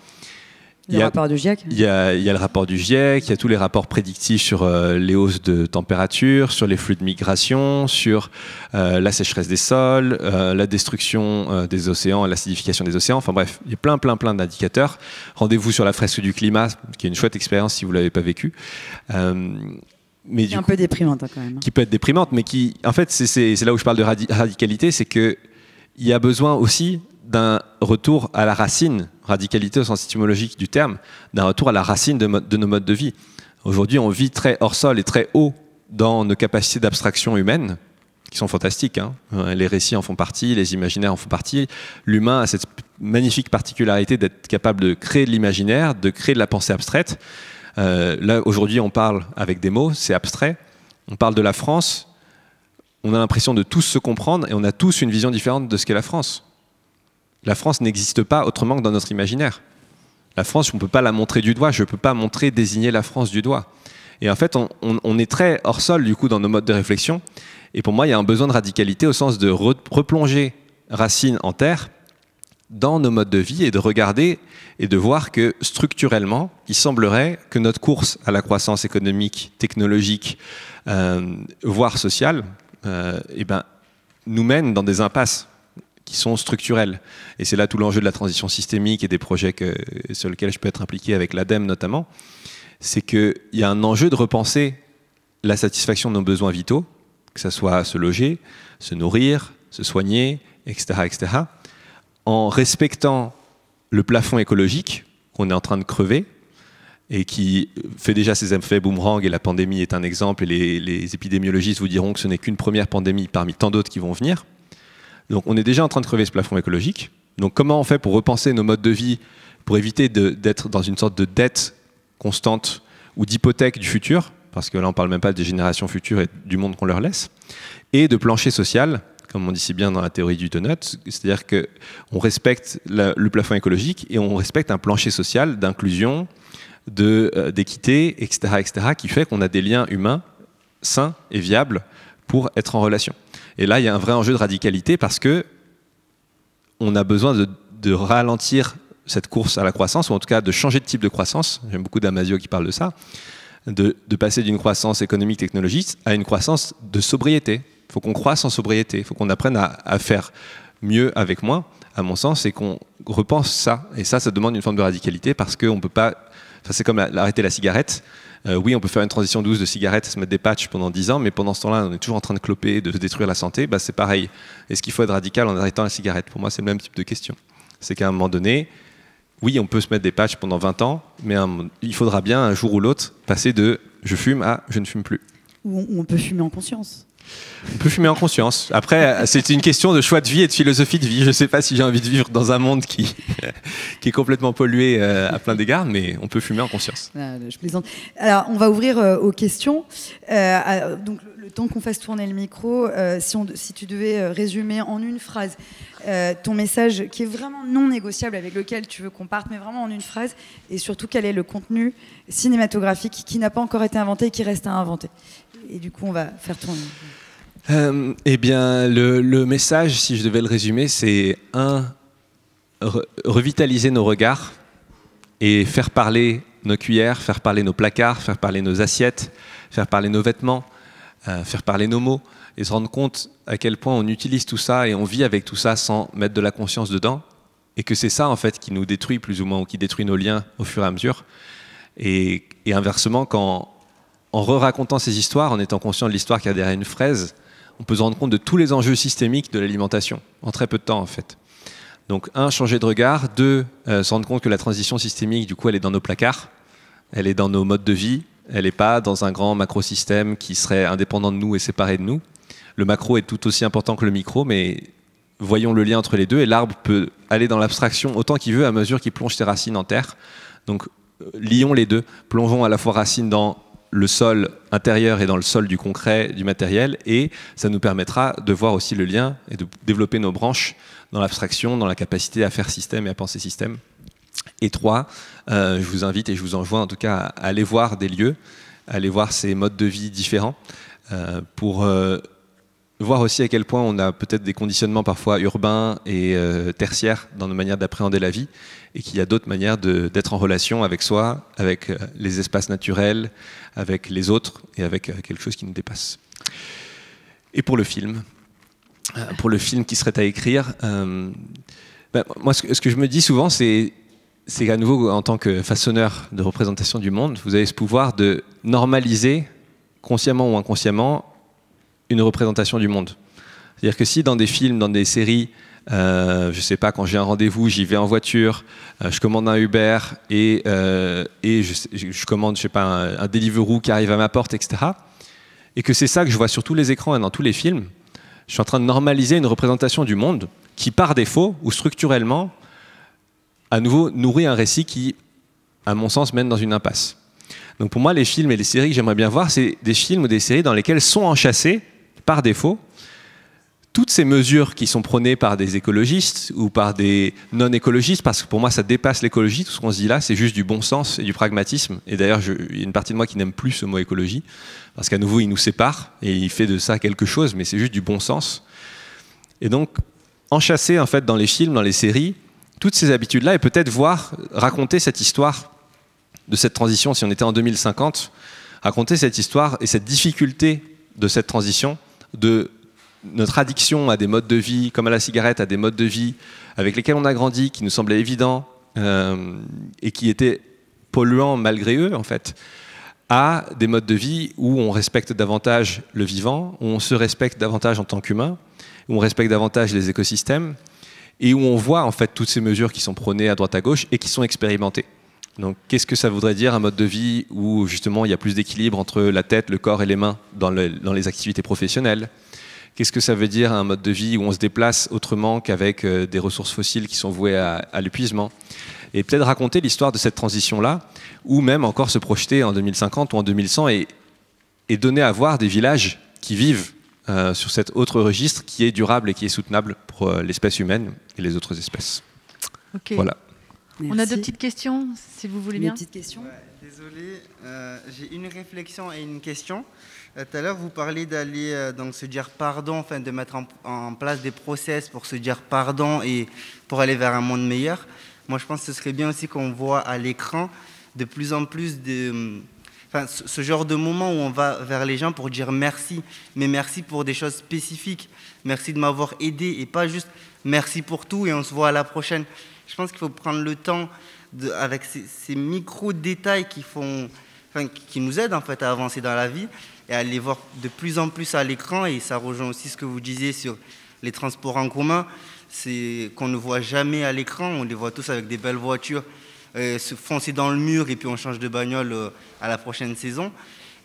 Le rapport du GIEC. Il y a le rapport du GIEC, il y a tous les rapports prédictifs sur les hausses de température, sur les flux de migration, sur la sécheresse des sols, la destruction des océans, l'acidification des océans. Enfin bref, il y a plein d'indicateurs. Rendez-vous sur la fresque du climat, qui est une chouette expérience si vous ne l'avez pas vécue. C'est un peu déprimante quand même. Qui peut être déprimante, mais qui, en fait, c'est là où je parle de radicalité, c'est qu'il y a besoin aussi d'un retour à la racine, radicalité au sens étymologique du terme, d'un retour à la racine de nos modes de vie. Aujourd'hui, on vit très hors sol et très haut dans nos capacités d'abstraction humaine, qui sont fantastiques. Les récits en font partie, les imaginaires en font partie. L'humain a cette magnifique particularité d'être capable de créer de l'imaginaire, de créer de la pensée abstraite. Là, aujourd'hui, on parle avec des mots, c'est abstrait. On parle de la France, on a l'impression de tous se comprendre et on a tous une vision différente de ce qu'est la France. La France n'existe pas autrement que dans notre imaginaire. La France, on ne peut pas la montrer du doigt, je ne peux pas désigner la France du doigt. Et en fait, on est très hors sol du coup dans nos modes de réflexion. Et pour moi, il y a un besoin de radicalité au sens de replonger racines en terre dans nos modes de vie et de regarder et de voir que structurellement, il semblerait que notre course à la croissance économique, technologique, voire sociale, nous mène dans des impasses qui sont structurels. Et c'est là tout l'enjeu de la transition systémique et des projets sur lesquels je peux être impliqué avec l'ADEME notamment, c'est qu'il y a un enjeu de repenser la satisfaction de nos besoins vitaux, que ce soit se loger, se nourrir, se soigner, etc., etc., en respectant le plafond écologique qu'on est en train de crever et qui fait déjà ses effets boomerang, et la pandémie est un exemple, et les épidémiologistes vous diront que ce n'est qu'une première pandémie parmi tant d'autres qui vont venir. Donc on est déjà en train de crever ce plafond écologique. Donc comment on fait pour repenser nos modes de vie pour éviter d'être dans une sorte de dette constante ou d'hypothèque du futur, parce que là on ne parle même pas des générations futures et du monde qu'on leur laisse, et de plancher social, comme on dit si bien dans la théorie du donut, c'est-à-dire qu'on respecte le plafond écologique et on respecte un plancher social d'inclusion, d'équité, etc., qui fait qu'on a des liens humains sains et viables pour être en relation. Et là, il y a un vrai enjeu de radicalité parce que on a besoin de ralentir cette course à la croissance, ou en tout cas de changer de type de croissance. J'aime beaucoup Damasio qui parle de ça, de passer d'une croissance économique technologique à une croissance de sobriété. Il faut qu'on croisse en sobriété, il faut qu'on apprenne à faire mieux avec moins, à mon sens, et qu'on repense ça. Et ça demande une forme de radicalité parce qu'on ne peut pas... Enfin, c'est comme arrêter la cigarette. Oui, on peut faire une transition douce de cigarette et se mettre des patchs pendant 10 ans, mais pendant ce temps-là, on est toujours en train de cloper, de détruire la santé. Bah, c'est pareil. Est-ce qu'il faut être radical en arrêtant la cigarette? Pour moi, c'est le même type de question. C'est qu'à un moment donné, oui, on peut se mettre des patchs pendant 20 ans, mais il faudra bien, un jour ou l'autre, passer de « je fume » à « je ne fume plus ». Ou on peut fumer en conscience. On peut fumer en conscience. Après, c'est une question de choix de vie et de philosophie de vie. Je ne sais pas si j'ai envie de vivre dans un monde qui est complètement pollué à plein d'égards, mais on peut fumer en conscience. Je plaisante. Alors, on va ouvrir aux questions. Donc, le temps qu'on fasse tourner le micro, si tu devais résumer en une phrase ton message qui est vraiment non négociable, avec lequel tu veux qu'on parte, mais vraiment en une phrase, et surtout quel est le contenu cinématographique qui n'a pas encore été inventé et qui reste à inventer. Et du coup, on va faire tourner. Eh bien, le message, si je devais le résumer, c'est revitaliser nos regards et faire parler nos cuillères, faire parler nos placards, faire parler nos assiettes, faire parler nos vêtements, faire parler nos mots, et se rendre compte à quel point on utilise tout ça et on vit avec tout ça sans mettre de la conscience dedans, et que c'est ça en fait qui nous détruit plus ou moins, ou qui détruit nos liens au fur et à mesure. Et inversement, en re-racontant ces histoires, en étant conscient de l'histoire qu'il y a derrière une fraise, on peut se rendre compte de tous les enjeux systémiques de l'alimentation, en très peu de temps en fait. Donc changer de regard, se rendre compte que la transition systémique, du coup, elle est dans nos placards, elle est dans nos modes de vie, elle n'est pas dans un grand macrosystème qui serait indépendant de nous et séparé de nous. Le macro est tout aussi important que le micro, mais voyons le lien entre les deux, et l'arbre peut aller dans l'abstraction autant qu'il veut à mesure qu'il plonge ses racines en terre. Donc lions les deux, plongeons à la fois racines dans le sol intérieur et dans le sol du concret, du matériel, et ça nous permettra de voir aussi le lien et de développer nos branches dans l'abstraction, dans la capacité à faire système et à penser système. Et 3, je vous invite et je vous enjoins en tout cas à aller voir des lieux, à aller voir ces modes de vie différents, pour voir aussi à quel point on a peut-être des conditionnements parfois urbains et tertiaires dans nos manières d'appréhender la vie, et qu'il y a d'autres manières d'être en relation avec soi, avec les espaces naturels, avec les autres et avec quelque chose qui nous dépasse. Et pour le film qui serait à écrire, moi ce que je me dis souvent, c'est qu'à nouveau, en tant que façonneur de représentation du monde, vous avez ce pouvoir de normaliser, consciemment ou inconsciemment, une représentation du monde. C'est-à-dire que si dans des films, dans des séries, je sais pas, quand j'ai un rendez-vous, j'y vais en voiture, je commande un Uber et je commande, je sais pas, un Deliveroo qui arrive à ma porte, etc. Et que c'est ça que je vois sur tous les écrans et dans tous les films, je suis en train de normaliser une représentation du monde qui, par défaut ou structurellement, à nouveau nourrit un récit qui, à mon sens, mène dans une impasse. Donc pour moi, les films et les séries que j'aimerais bien voir, c'est des films ou des séries dans lesquels sont enchâssés, par défaut, toutes ces mesures qui sont prônées par des écologistes ou par des non-écologistes, parce que pour moi ça dépasse l'écologie, tout ce qu'on se dit là c'est juste du bon sens et du pragmatisme. Et d'ailleurs il y a une partie de moi qui n'aime plus ce mot écologie, parce qu'à nouveau il nous sépare et il fait de ça quelque chose, mais c'est juste du bon sens. Et donc enchasser en fait dans les films, dans les séries, toutes ces habitudes-là, et peut-être raconter cette histoire de cette transition, si on était en 2050, raconter cette histoire et cette difficulté de cette transition, de notre addiction à des modes de vie, comme à la cigarette, à des modes de vie avec lesquels on a grandi, qui nous semblaient évidents et qui étaient polluants malgré eux, en fait, à des modes de vie où on respecte davantage le vivant, où on se respecte davantage en tant qu'humain, où on respecte davantage les écosystèmes et où on voit en fait toutes ces mesures qui sont prônées à droite à gauche et qui sont expérimentées. Donc qu'est-ce que ça voudrait dire un mode de vie où justement il y a plus d'équilibre entre la tête, le corps et les mains dans les activités professionnelles? Qu'est-ce que ça veut dire un mode de vie où on se déplace autrement qu'avec des ressources fossiles qui sont vouées à l'épuisement? et peut-être raconter l'histoire de cette transition-là, ou même encore se projeter en 2050 ou en 2100 et donner à voir des villages qui vivent sur cet autre registre qui est durable et qui est soutenable pour l'espèce humaine et les autres espèces. Ok. Voilà. Merci. On a 2 petites questions, si vous voulez bien. Des petites questions. Ouais, désolé, j'ai une réflexion et une question. Tout à l'heure, vous parlez d'aller donc se dire pardon, enfin de mettre en place des process pour se dire pardon et pour aller vers un monde meilleur. Moi, je pense que ce serait bien aussi qu'on voit à l'écran de plus en plus ce genre de moment où on va vers les gens pour dire merci, mais merci pour des choses spécifiques. Merci de m'avoir aidé et pas juste merci pour tout et on se voit à la prochaine. Je pense qu'il faut prendre le temps avec ces micro-détails qui nous aident en fait à avancer dans la vie et à les voir de plus en plus à l'écran. Et ça rejoint aussi ce que vous disiez sur les transports en commun, c'est qu'on ne voit jamais à l'écran, on les voit tous avec des belles voitures, se foncer dans le mur et puis on change de bagnole à la prochaine saison.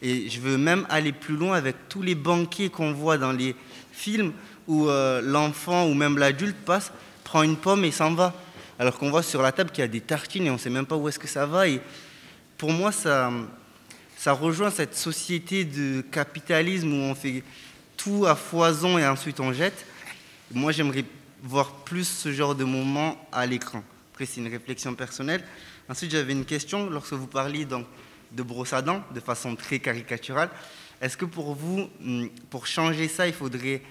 Et je veux même aller plus loin avec tous les banquiers qu'on voit dans les films où l'enfant ou même l'adulte prend une pomme et s'en va. Alors qu'on voit sur la table qu'il y a des tartines et on ne sait même pas où est-ce que ça va. Et pour moi, ça rejoint cette société de capitalisme où on fait tout à foison et ensuite on jette. Moi, j'aimerais voir plus ce genre de moment à l'écran. Après, c'est une réflexion personnelle. Ensuite, j'avais une question. Lorsque vous parliez donc, de brosse à dents de façon très caricaturale, est-ce que pour vous, pour changer ça, il faudrait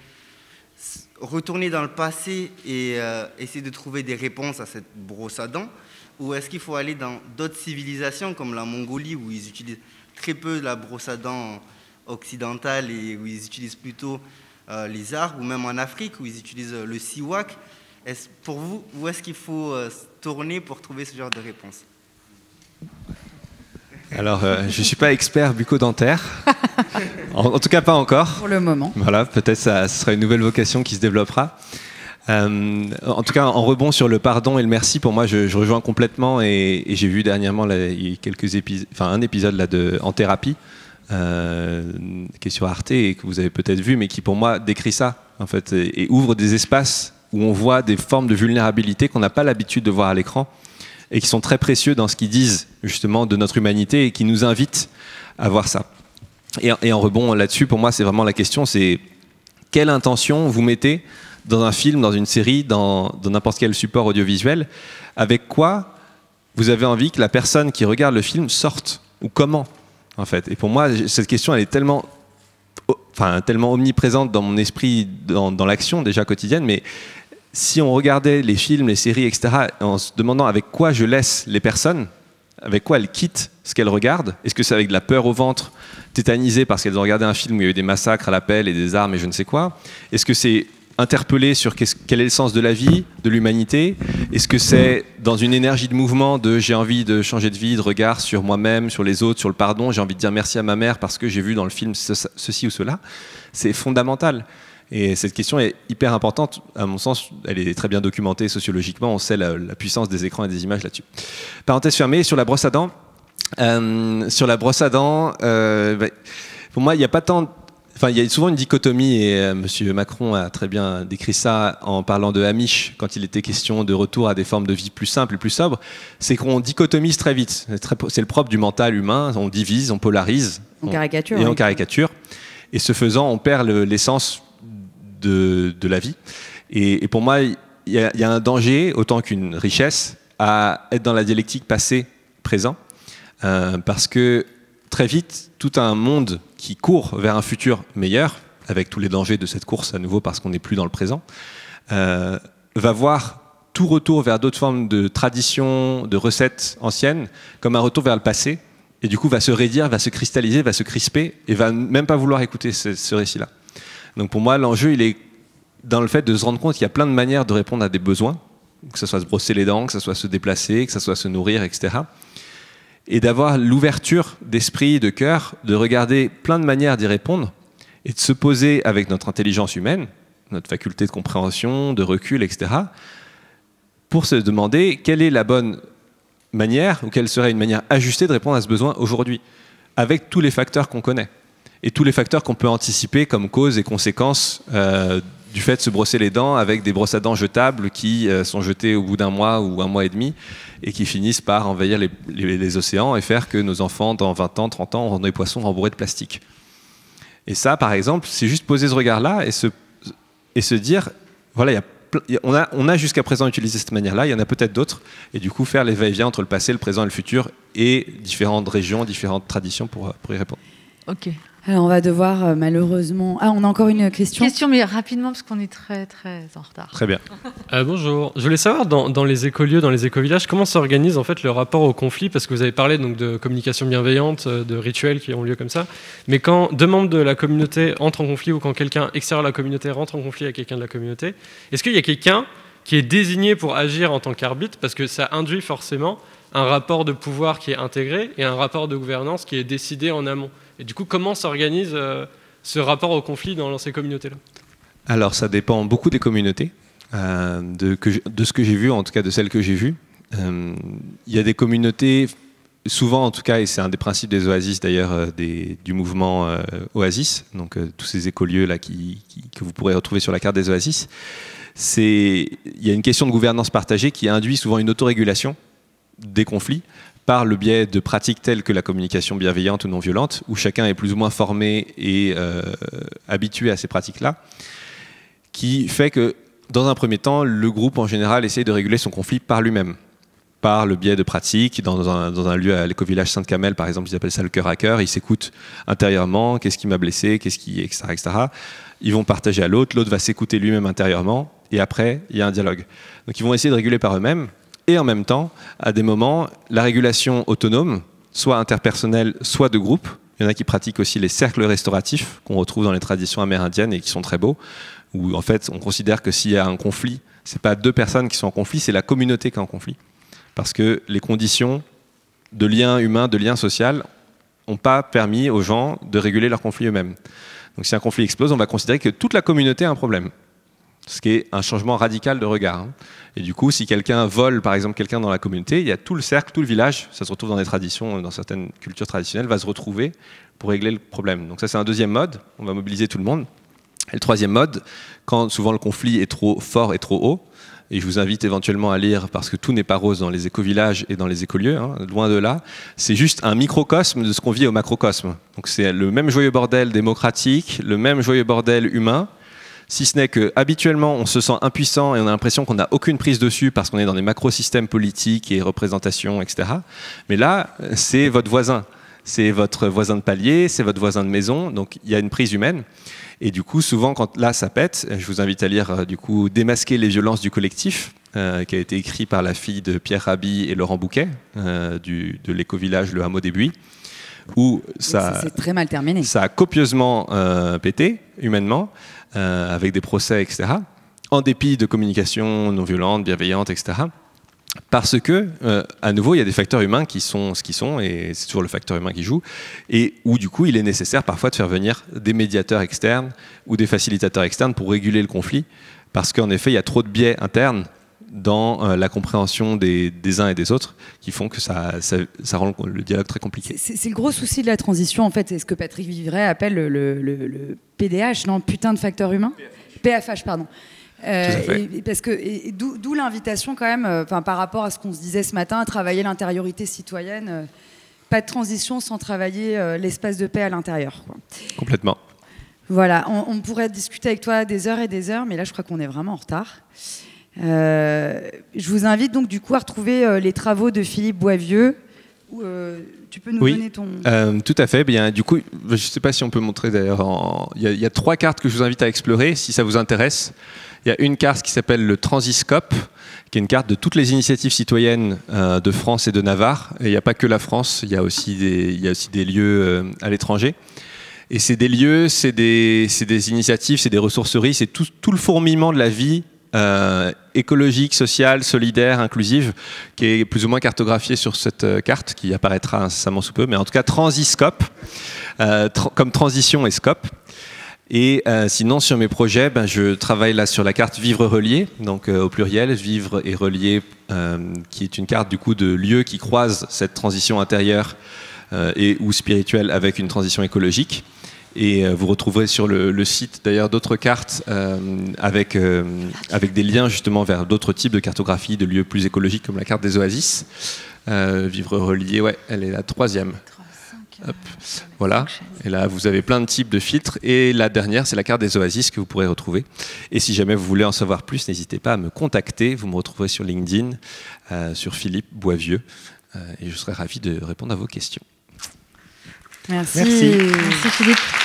retourner dans le passé et essayer de trouver des réponses à cette brosse à dents, ou est-ce qu'il faut aller dans d'autres civilisations comme la Mongolie où ils utilisent très peu la brosse à dents occidentale et où ils utilisent plutôt les arbres, ou même en Afrique où ils utilisent le siwak. Pour vous, où est-ce qu'il faut tourner pour trouver ce genre de réponse? Alors, je ne suis pas expert bucco-dentaire, en tout cas pas encore. Pour le moment. Voilà, peut-être ce sera une nouvelle vocation qui se développera. En tout cas, en rebond sur le pardon et le merci, pour moi, je rejoins complètement. Et j'ai vu dernièrement il y a quelques épisodes, enfin un épisode là En thérapie, qui est sur Arte et que vous avez peut-être vu, mais qui pour moi décrit ça en fait et ouvre des espaces où on voit des formes de vulnérabilité qu'on n'a pas l'habitude de voir à l'écran et qui sont très précieux dans ce qu'ils disent justement de notre humanité et qui nous invitent à voir ça. Et en rebond là-dessus, pour moi, c'est vraiment la question, c'est quelle intention vous mettez dans un film, dans une série, dans n'importe quel support audiovisuel, avec quoi vous avez envie que la personne qui regarde le film sorte, ou comment, en fait. Et pour moi, cette question, elle est tellement omniprésente dans mon esprit, dans l'action déjà quotidienne, mais si on regardait les films, les séries, etc., en se demandant avec quoi je laisse les personnes, avec quoi elles quittent ce qu'elles regardent, est-ce que c'est avec de la peur au ventre, tétanisées parce qu'elles ont regardé un film où il y a eu des massacres à la pelle et des armes et je ne sais quoi, est-ce que c'est interpellé sur quel est le sens de la vie, de l'humanité, est-ce que c'est dans une énergie de mouvement de j'ai envie de changer de vie, de regard sur moi-même, sur les autres, sur le pardon, j'ai envie de dire merci à ma mère parce que j'ai vu dans le film ceci ou cela, c'est fondamental. Et cette question est hyper importante, à mon sens, elle est très bien documentée sociologiquement, on sait la puissance des écrans et des images là-dessus. Parenthèse fermée, sur la brosse à dents, pour moi, il n'y a pas tant... Enfin, il y a souvent une dichotomie, et M. Macron a très bien décrit ça en parlant de Amish, quand il était question de retour à des formes de vie plus simples et plus sobres, c'est qu'on dichotomise très vite. C'est le propre du mental humain, on divise, on polarise. On caricature. Et on caricature. Et ce faisant, on perd l'essence de la vie. Et pour moi, il y a un danger, autant qu'une richesse, à être dans la dialectique passé-présent, parce que très vite, tout un monde qui court vers un futur meilleur, avec tous les dangers de cette course à nouveau parce qu'on n'est plus dans le présent, va voir tout retour vers d'autres formes de traditions, de recettes anciennes, comme un retour vers le passé, et du coup va se raidir, va se cristalliser, va se crisper, et va même pas vouloir écouter ce récit-là. Donc pour moi, l'enjeu, il est dans le fait de se rendre compte qu'il y a plein de manières de répondre à des besoins, que ce soit se brosser les dents, que ce soit se déplacer, que ce soit se nourrir, etc., et d'avoir l'ouverture d'esprit, de cœur, de regarder plein de manières d'y répondre et de se poser avec notre intelligence humaine, notre faculté de compréhension, de recul, etc., pour se demander quelle est la bonne manière ou quelle serait une manière ajustée de répondre à ce besoin aujourd'hui, avec tous les facteurs qu'on connaît et tous les facteurs qu'on peut anticiper comme cause et conséquence du fait de se brosser les dents avec des brosses à dents jetables qui sont jetées au bout d'un mois ou un mois et demi et qui finissent par envahir les océans et faire que nos enfants, dans 20 ans, 30 ans, auront des poissons rembourrés de plastique. Et ça, par exemple, c'est juste poser ce regard-là et se dire, voilà, on a jusqu'à présent utilisé cette manière-là, il y en a peut-être d'autres, et du coup faire les va-et-vient entre le passé, le présent et le futur, et différentes régions, différentes traditions pour y répondre. Ok. Alors on va devoir malheureusement... Ah, on a encore une question. Question, mais rapidement, parce qu'on est très, très en retard. Très bien. Bonjour. Je voulais savoir, dans les écolieux, dans les écovillages, comment s'organise en fait le rapport au conflit, parce que vous avez parlé donc, de communication bienveillante, de rituels qui ont lieu comme ça, mais quand deux membres de la communauté entrent en conflit ou quand quelqu'un extérieur à la communauté rentre en conflit avec quelqu'un de la communauté, est-ce qu'il y a quelqu'un qui est désigné pour agir en tant qu'arbitre, parce que ça induit forcément un rapport de pouvoir qui est intégré et un rapport de gouvernance qui est décidé en amont. Et du coup, comment s'organise ce rapport au conflit dans ces communautés-là? Alors, ça dépend beaucoup des communautés, de ce que j'ai vu, en tout cas de celles que j'ai vues. Il y a des communautés, souvent en tout cas, et c'est un des principes des oasis d'ailleurs, du mouvement Oasis, donc tous ces écolieux là que vous pourrez retrouver sur la carte des oasis. Il y a une question de gouvernance partagée qui induit souvent une autorégulation des conflits par le biais de pratiques telles que la communication bienveillante ou non violente, où chacun est plus ou moins formé et habitué à ces pratiques-là, qui fait que, dans un premier temps, le groupe en général essaye de réguler son conflit par lui-même, par le biais de pratiques. Dans un lieu à l'éco-village Sainte-Camelle, par exemple, ils appellent ça le cœur à cœur, ils s'écoutent intérieurement, qu'est-ce qui m'a blessé, etc., etc. Ils vont partager à l'autre va s'écouter lui-même intérieurement, et après, il y a un dialogue. Donc ils vont essayer de réguler par eux-mêmes, et en même temps, à des moments, la régulation autonome, soit interpersonnelle, soit de groupe. Il y en a qui pratiquent aussi les cercles restauratifs qu'on retrouve dans les traditions amérindiennes et qui sont très beaux, où en fait on considère que s'il y a un conflit, c'est pas deux personnes qui sont en conflit, c'est la communauté qui est en conflit. Parce que les conditions de lien humain, de lien social, n'ont pas permis aux gens de réguler leurs conflits eux-mêmes. Donc si un conflit explose, on va considérer que toute la communauté a un problème. Ce qui est un changement radical de regard. Et du coup, si quelqu'un vole, par exemple, quelqu'un dans la communauté, il y a tout le cercle, tout le village, ça se retrouve dans des traditions, dans certaines cultures traditionnelles, va se retrouver pour régler le problème. Donc ça, c'est un deuxième mode, on va mobiliser tout le monde. Et le troisième mode, quand souvent le conflit est trop fort et trop haut, et je vous invite éventuellement à lire, parce que tout n'est pas rose dans les écovillages et dans les écolieux, loin de là, c'est juste un microcosme de ce qu'on vit au macrocosme. Donc c'est le même joyeux bordel démocratique, le même joyeux bordel humain, si ce n'est qu'habituellement, on se sent impuissant et on a l'impression qu'on n'a aucune prise dessus parce qu'on est dans des macro-systèmes politiques et représentations, etc. Mais là, c'est votre voisin. C'est votre voisin de palier, c'est votre voisin de maison, donc il y a une prise humaine. Et du coup, souvent, quand là, ça pète, je vous invite à lire, du coup, Démasquer les violences du collectif, qui a été écrit par la fille de Pierre Rabhi et Laurent Bouquet, de l'éco-village Le Hameau des Buis, où ça c'est très mal terminé. Ça a copieusement pété, humainement, avec des procès, etc., en dépit de communication non violente, bienveillante, etc., parce que, à nouveau, il y a des facteurs humains qui sont ce qu'ils sont, et c'est toujours le facteur humain qui joue, et où, du coup, il est nécessaire parfois de faire venir des médiateurs externes ou des facilitateurs externes pour réguler le conflit, parce qu'en effet, il y a trop de biais internes dans la compréhension des uns et des autres qui font que ça rend le dialogue très compliqué. C'est le gros souci de la transition, en fait, c'est ce que Patrick Vivray appelle le PDH, non, putain de facteur humain, PFH, pardon. Parce que d'où l'invitation quand même, par rapport à ce qu'on se disait ce matin, à travailler l'intériorité citoyenne. Pas de transition sans travailler l'espace de paix à l'intérieur. Complètement. Voilà, on pourrait discuter avec toi des heures et des heures, mais là je crois qu'on est vraiment en retard. Je vous invite donc du coup à retrouver les travaux de Philippe Boisvieux. Tu peux nous donner ton... Tout à fait. Bien, du coup, je ne sais pas si on peut montrer d'ailleurs. Il y a 3 cartes que je vous invite à explorer si ça vous intéresse. Il y a une carte qui s'appelle le Transiscope, qui est une carte de toutes les initiatives citoyennes de France et de Navarre. Et il n'y a pas que la France, il y a aussi des lieux à l'étranger. Et c'est des lieux, c'est des initiatives, c'est des ressourceries, c'est tout le fourmillement de la vie écologique, sociale, solidaire, inclusive, qui est plus ou moins cartographiée sur cette carte, qui apparaîtra incessamment sous peu. Mais en tout cas, Transiscope, comme transition et scope. Et sinon, sur mes projets, je travaille là sur la carte Vivre Relié, donc au pluriel, Vivre et Relié, qui est une carte du coup de lieux qui croisent cette transition intérieure et ou spirituelle avec une transition écologique. Et vous retrouverez sur le site d'ailleurs d'autres cartes avec des liens justement vers d'autres types de cartographie de lieux plus écologiques comme la carte des oasis. Vivre relié, ouais, elle est la 3e. Hop, voilà, et là vous avez plein de types de filtres, et la dernière c'est la carte des oasis que vous pourrez retrouver. Et si jamais vous voulez en savoir plus, n'hésitez pas à me contacter, vous me retrouverez sur LinkedIn, sur Philippe Boisvieux, et je serai ravi de répondre à vos questions. Merci. Merci Philippe.